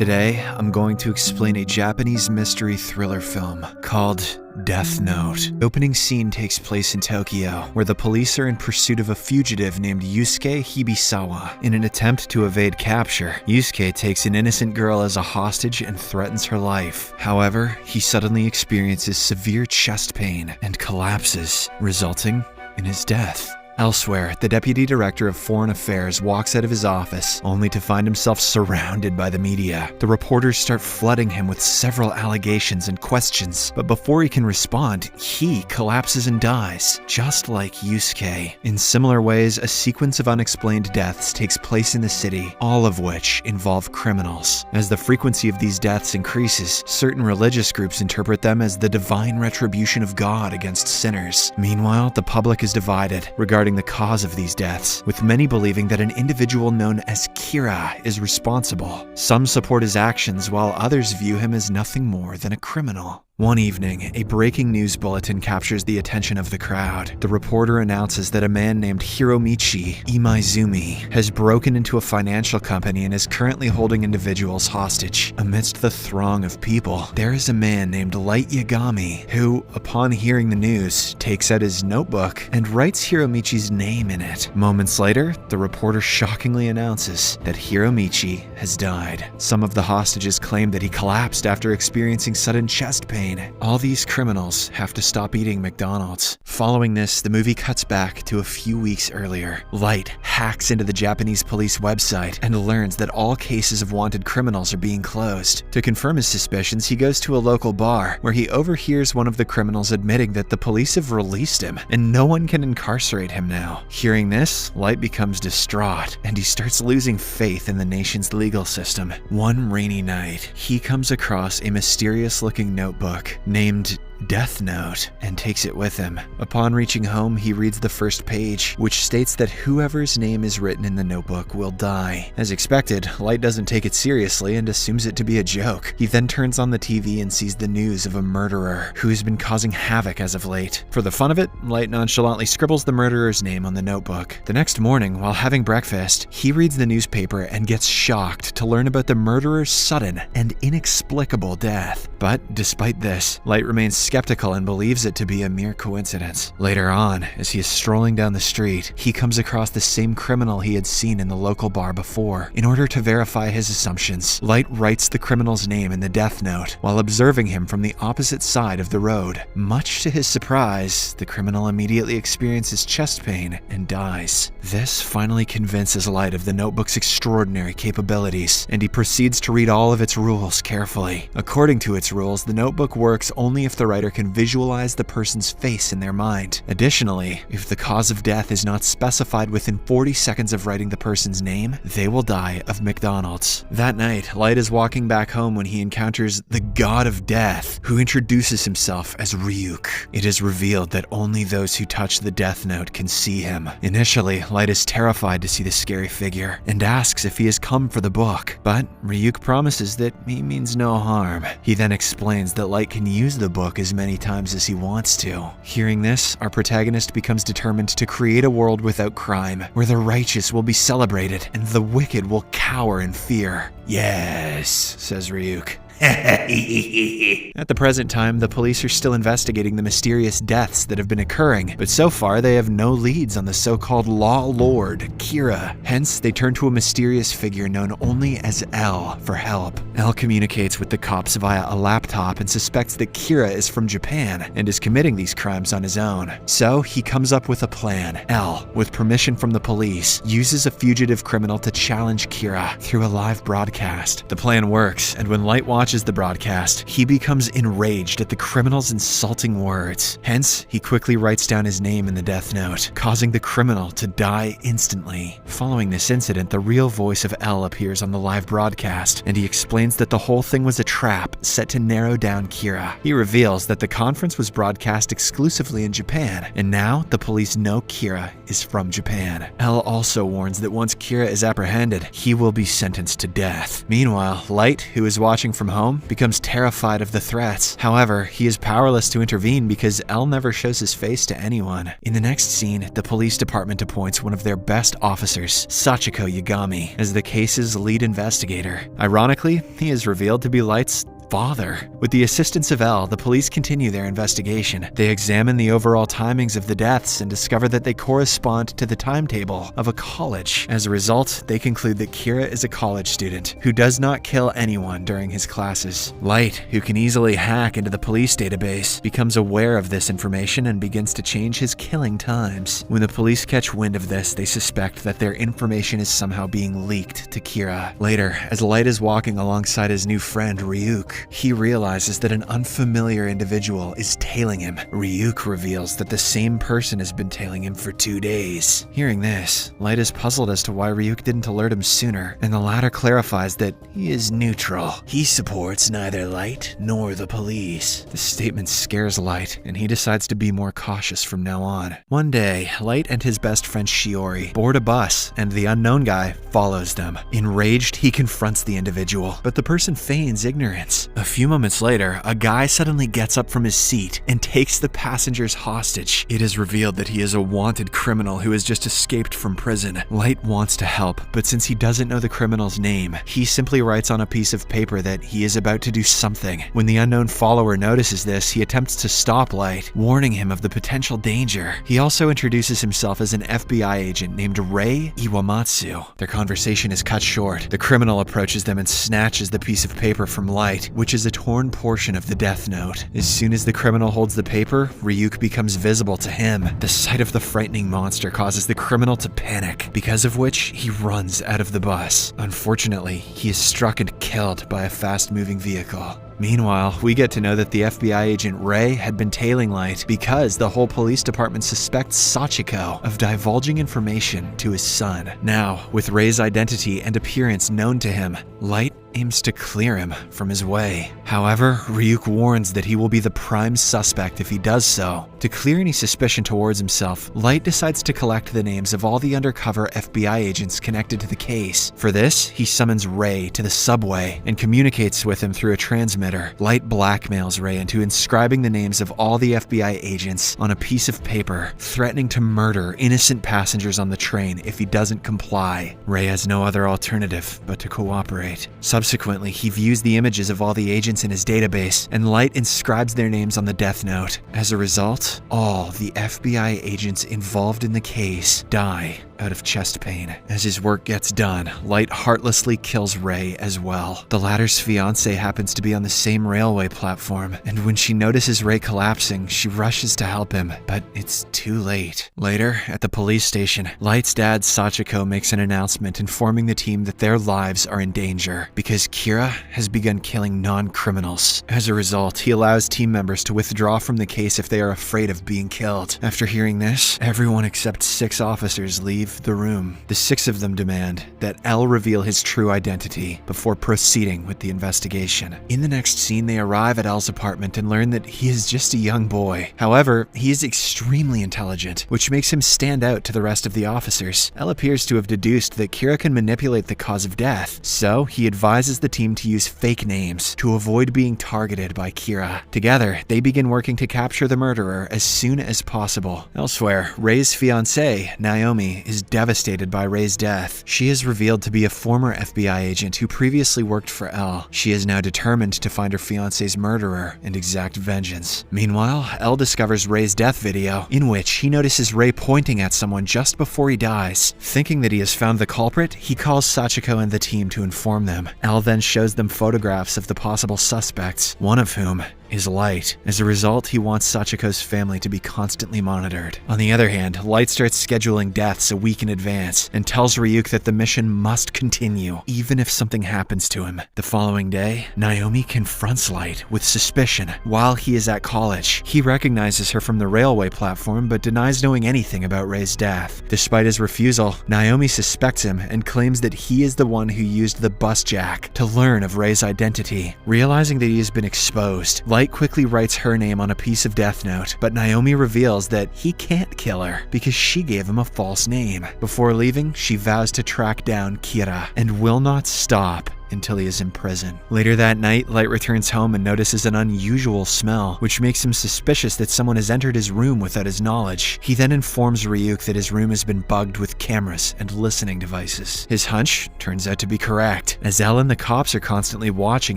Today, I'm going to explain a Japanese mystery thriller film called Death Note. The opening scene takes place in Tokyo, where the police are in pursuit of a fugitive named Yusuke Hibisawa. In an attempt to evade capture, Yusuke takes an innocent girl as a hostage and threatens her life. However, he suddenly experiences severe chest pain and collapses, resulting in his death. Elsewhere, the Deputy Director of Foreign Affairs walks out of his office, only to find himself surrounded by the media. The reporters start flooding him with several allegations and questions, but before he can respond, he collapses and dies, just like Yusuke. In similar ways, a sequence of unexplained deaths takes place in the city, all of which involve criminals. As the frequency of these deaths increases, certain religious groups interpret them as the divine retribution of God against sinners. Meanwhile, the public is divided regarding the cause of these deaths, with many believing that an individual known as Kira is responsible. Some support his actions, while others view him as nothing more than a criminal. One evening, a breaking news bulletin captures the attention of the crowd. The reporter announces that a man named Hiromichi Imaizumi has broken into a financial company and is currently holding individuals hostage. Amidst the throng of people, there is a man named Light Yagami who, upon hearing the news, takes out his notebook and writes Hiromichi's name in it. Moments later, the reporter shockingly announces that Hiromichi has died. Some of the hostages claim that he collapsed after experiencing sudden chest pain. All these criminals have to stop eating McDonald's. Following this, the movie cuts back to a few weeks earlier. Light hacks into the Japanese police website and learns that all cases of wanted criminals are being closed. To confirm his suspicions, he goes to a local bar where he overhears one of the criminals admitting that the police have released him and no one can incarcerate him now. Hearing this, Light becomes distraught and he starts losing faith in the nation's legal system. One rainy night, he comes across a mysterious-looking notebook named Death Note and takes it with him. Upon reaching home, he reads the first page, which states that whoever's name is written in the notebook will die. As expected, Light doesn't take it seriously and assumes it to be a joke. He then turns on the TV and sees the news of a murderer who has been causing havoc as of late. For the fun of it, Light nonchalantly scribbles the murderer's name on the notebook. The next morning, while having breakfast, he reads the newspaper and gets shocked to learn about the murderer's sudden and inexplicable death. But despite this, Light remains skeptical and believes it to be a mere coincidence. Later on, as he is strolling down the street, he comes across the same criminal he had seen in the local bar before. In order to verify his assumptions, Light writes the criminal's name in the Death Note while observing him from the opposite side of the road. Much to his surprise, the criminal immediately experiences chest pain and dies. This finally convinces Light of the notebook's extraordinary capabilities, and he proceeds to read all of its rules carefully. According to its rules, the notebook works only if the writer can visualize the person's face in their mind. Additionally, if the cause of death is not specified within 40 seconds of writing the person's name, they will die of McDonald's. That night, Light is walking back home when he encounters the God of Death, who introduces himself as Ryuk. It is revealed that only those who touch the Death Note can see him. Initially, Light is terrified to see the scary figure and asks if he has come for the book, but Ryuk promises that he means no harm. He then explains that Light can use the book as many times as he wants to. Hearing this, our protagonist becomes determined to create a world without crime, where the righteous will be celebrated and the wicked will cower in fear. Yes, says Ryuk. At the present time, the police are still investigating the mysterious deaths that have been occurring, but so far they have no leads on the so-called Law Lord, Kira. Hence, they turn to a mysterious figure known only as L for help. L communicates with the cops via a laptop and suspects that Kira is from Japan and is committing these crimes on his own. So, he comes up with a plan. L, with permission from the police, uses a fugitive criminal to challenge Kira through a live broadcast. The plan works, and when Light watches the broadcast, he becomes enraged at the criminal's insulting words. Hence, he quickly writes down his name in the Death Note, causing the criminal to die instantly. Following this incident, the real voice of L appears on the live broadcast, and he explains that the whole thing was a trap set to narrow down Kira. He reveals that the conference was broadcast exclusively in Japan, and now the police know Kira is from Japan. L also warns that once Kira is apprehended, he will be sentenced to death. Meanwhile, Light, who is watching from home, home, becomes terrified of the threats. However, he is powerless to intervene because L never shows his face to anyone. In the next scene, the police department appoints one of their best officers, Sachiko Yagami, as the case's lead investigator. Ironically, he is revealed to be Light's father. With the assistance of L, the police continue their investigation. They examine the overall timings of the deaths and discover that they correspond to the timetable of a college. As a result, they conclude that Kira is a college student who does not kill anyone during his classes. Light, who can easily hack into the police database, becomes aware of this information and begins to change his killing times. When the police catch wind of this, they suspect that their information is somehow being leaked to Kira. Later, as Light is walking alongside his new friend Ryuk, he realizes that an unfamiliar individual is tailing him. Ryuk reveals that the same person has been tailing him for 2 days. Hearing this, Light is puzzled as to why Ryuk didn't alert him sooner, and the latter clarifies that he is neutral. He supports neither Light nor the police. The statement scares Light, and he decides to be more cautious from now on. One day, Light and his best friend Shiori board a bus, and the unknown guy follows them. Enraged, he confronts the individual, but the person feigns ignorance. A few moments later, a guy suddenly gets up from his seat and takes the passengers hostage. It is revealed that he is a wanted criminal who has just escaped from prison. Light wants to help, but since he doesn't know the criminal's name, he simply writes on a piece of paper that he is about to do something. When the unknown follower notices this, he attempts to stop Light, warning him of the potential danger. He also introduces himself as an FBI agent named Rei Iwamatsu. Their conversation is cut short. The criminal approaches them and snatches the piece of paper from Light, which is a torn portion of the Death Note. As soon as the criminal holds the paper, Ryuk becomes visible to him. The sight of the frightening monster causes the criminal to panic, because of which he runs out of the bus. Unfortunately, he is struck and killed by a fast-moving vehicle. Meanwhile, we get to know that the FBI agent Rei had been tailing Light because the whole police department suspects Sachiko of divulging information to his son. Now, with Rei's identity and appearance known to him, Light aims to clear him from his way. However, Ryuk warns that he will be the prime suspect if he does so. To clear any suspicion towards himself, Light decides to collect the names of all the undercover FBI agents connected to the case. For this, he summons Rei to the subway and communicates with him through a transmitter. Light blackmails Rei into inscribing the names of all the FBI agents on a piece of paper, threatening to murder innocent passengers on the train if he doesn't comply. Rei has no other alternative but to cooperate. Subsequently, he views the images of all the agents in his database, and Light inscribes their names on the Death Note. As a result, all the FBI agents involved in the case die out of chest pain. As his work gets done, Light heartlessly kills Rei as well. The latter's fiancé happens to be on the same railway platform, and when she notices Rei collapsing, she rushes to help him, but it's too late. Later, at the police station, Light's dad Sachiko makes an announcement informing the team that their lives are in danger because Kira has begun killing non-criminals. As a result, he allows team members to withdraw from the case if they are afraid of being killed. After hearing this, everyone except 6 officers leave the room. The 6 of them demand that L reveal his true identity before proceeding with the investigation. In the next scene, they arrive at L's apartment and learn that he is just a young boy. However, he is extremely intelligent, which makes him stand out to the rest of the officers. L appears to have deduced that Kira can manipulate the cause of death, so he advises the team to use fake names to avoid being targeted by Kira. Together, they begin working to capture the murderer as soon as possible. Elsewhere, Rei's fiancée, Naomi, is devastated by Rei's death. She is revealed to be a former FBI agent who previously worked for L. She is now determined to find her fiancé's murderer and exact vengeance. Meanwhile, L discovers Rei's death video, in which he notices Rei pointing at someone just before he dies. Thinking that he has found the culprit, he calls Sachiko and the team to inform them. L then shows them photographs of the possible suspects, one of whom is Light. As a result, he wants Sachiko's family to be constantly monitored. On the other hand, Light starts scheduling deaths a week in advance and tells Ryuk that the mission must continue, even if something happens to him. The following day, Naomi confronts Light with suspicion while he is at college. He recognizes her from the railway platform but denies knowing anything about Rei's death. Despite his refusal, Naomi suspects him and claims that he is the one who used the bus jack to learn of Rei's identity. Realizing that he has been exposed, Light quickly writes her name on a piece of Death Note, but Naomi reveals that he can't kill her because she gave him a false name. Before leaving, she vows to track down Kira and will not stop until he is in prison. Later that night, Light returns home and notices an unusual smell, which makes him suspicious that someone has entered his room without his knowledge. He then informs Ryuk that his room has been bugged with cameras and listening devices. His hunch turns out to be correct, as Elle and the cops are constantly watching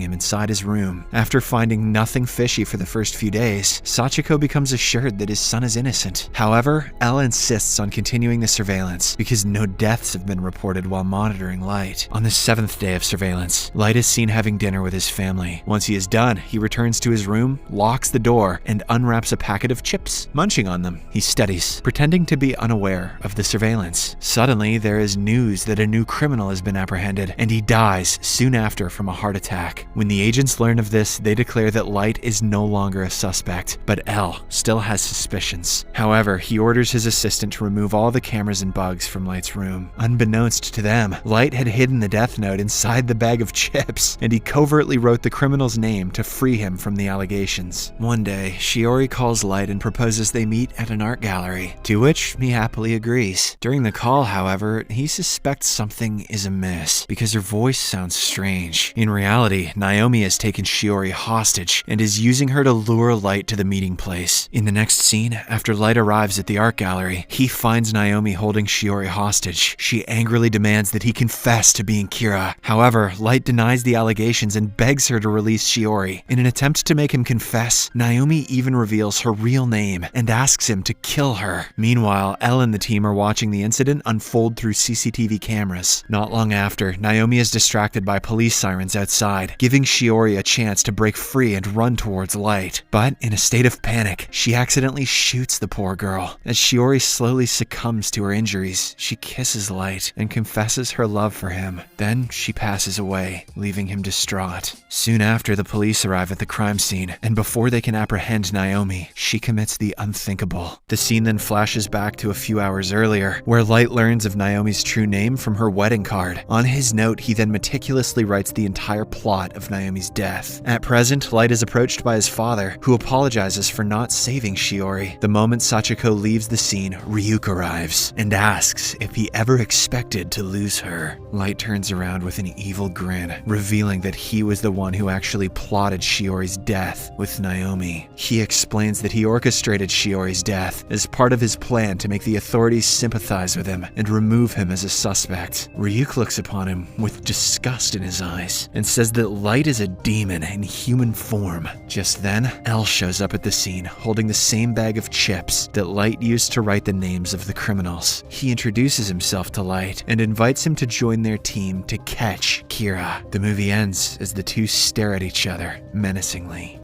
him inside his room. After finding nothing fishy for the first few days, Sachiko becomes assured that his son is innocent. However, Elle insists on continuing the surveillance because no deaths have been reported while monitoring Light. On the 7th day of surveillance, Light is seen having dinner with his family. Once he is done, he returns to his room, locks the door, and unwraps a packet of chips. Munching on them, he studies, pretending to be unaware of the surveillance. Suddenly, there is news that a new criminal has been apprehended, and he dies soon after from a heart attack. When the agents learn of this, they declare that Light is no longer a suspect, but Elle still has suspicions. However, he orders his assistant to remove all the cameras and bugs from Light's room. Unbeknownst to them, Light had hidden the death note inside the bag of chips, and he covertly wrote the criminal's name to free him from the allegations. One day, Shiori calls Light and proposes they meet at an art gallery, to which he happily agrees. During the call, however, he suspects something is amiss, because her voice sounds strange. In reality, Naomi has taken Shiori hostage and is using her to lure Light to the meeting place. In the next scene, after Light arrives at the art gallery, he finds Naomi holding Shiori hostage. She angrily demands that he confess to being Kira. However, Light denies the allegations and begs her to release Shiori. In an attempt to make him confess, Naomi even reveals her real name and asks him to kill her. Meanwhile, Elle and the team are watching the incident unfold through CCTV cameras. Not long after, Naomi is distracted by police sirens outside, giving Shiori a chance to break free and run towards Light. But in a state of panic, she accidentally shoots the poor girl. As Shiori slowly succumbs to her injuries, she kisses Light and confesses her love for him. Then she passes away, leaving him distraught. Soon after, the police arrive at the crime scene, and before they can apprehend Naomi, she commits the unthinkable. The scene then flashes back to a few hours earlier, where Light learns of Naomi's true name from her wedding card. On his note, he then meticulously writes the entire plot of Naomi's death. At present, Light is approached by his father, who apologizes for not saving Shiori. The moment Sachiko leaves the scene, Ryuk arrives and asks if he ever expected to lose her. Light turns around with an evil grin, revealing that he was the one who actually plotted Shiori's death with Naomi. He explains that he orchestrated Shiori's death as part of his plan to make the authorities sympathize with him and remove him as a suspect. Ryuk looks upon him with disgust in his eyes and says that Light is a demon in human form. Just then, Elle shows up at the scene holding the same bag of chips that Light used to write the names of the criminals. He introduces himself to Light and invites him to join their team to catch Kira. The movie ends as the two stare at each other menacingly.